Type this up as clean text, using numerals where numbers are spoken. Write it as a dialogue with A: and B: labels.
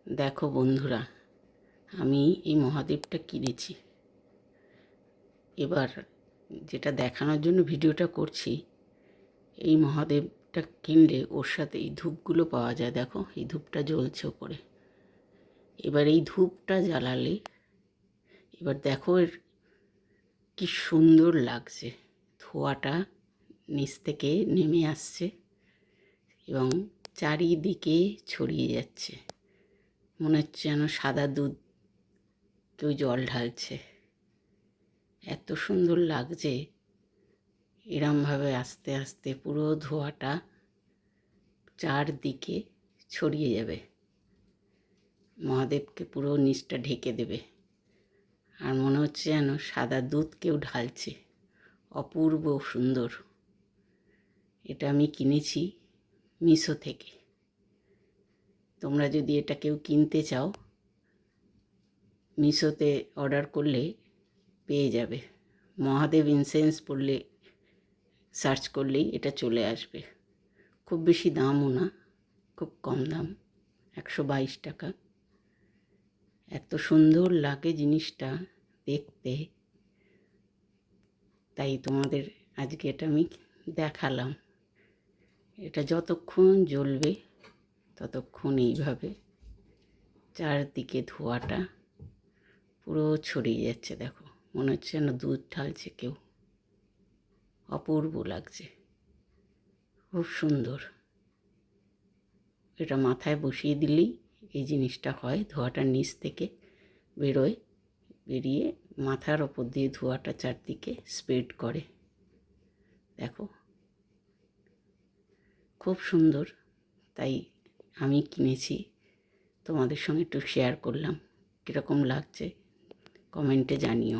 A: দেখো বন্ধুরা, আমি এই মহাদেবটা কিনেছি। এবার যেটা দেখানোর জন্য ভিডিওটা করছি, এই মহাদেবটা কিনলে ওর সাথে এই ধূপগুলো পাওয়া যায়। দেখো, এই ধূপটা জ্বলছে ওপরে। এবার এই ধূপটা জ্বালালে এবার দেখো এর কি সুন্দর লাগছে। ধোঁয়াটা নিচ থেকে নেমে আসছে এবং চারিদিকে ছড়িয়ে যাচ্ছে। মনে হচ্ছে যেন সাদা দুধ কেউ জল ঢালছে। এত সুন্দর লাগছে। এরমভাবে আস্তে আস্তে পুরো ধোঁয়াটা চারদিকে ছড়িয়ে যাবে, মহাদেবকে পুরো নিচটা ঢেকে দেবে। আর মনে হচ্ছে যেন সাদা দুধ কেউ ঢালছে। অপূর্ব সুন্দর। এটা আমি কিনেছি মিশো থেকে। তোমরা যদি এটা কেউ কিনতে চাও, মিশোতে অর্ডার করলে পেয়ে যাবে। মহাদেব ইনসেন্স পড়লে সার্চ করলেই এটা চলে আসবে। খুব বেশি দামও না, খুব কম দাম, 122 টাকা। এত সুন্দর লাগে জিনিসটা দেখতে, তাই তোমাদের আজকে এটা আমি দেখালাম। এটা যতক্ষণ জ্বলবে ততক্ষণ এইভাবে চারদিকে ধোঁয়াটা পুরো ছড়িয়ে যাচ্ছে। দেখো, মনে হচ্ছে যেন দুধ ঢালছে কেউ। অপূর্ব লাগছে, খুব সুন্দর। এটা মাথায় বসিয়ে দিলেই এই জিনিসটা হয়। ধোঁয়াটা নিচ থেকে বেরোয়, বেরিয়ে মাথার ওপর দিয়ে ধোঁয়াটা চারদিকে স্প্রেড করে। দেখো, খুব সুন্দর। তাই আমি কিনেছি, তোমাদের সঙ্গে একটু শেয়ার করলাম। কীরকম লাগছে কমেন্টে জানিও।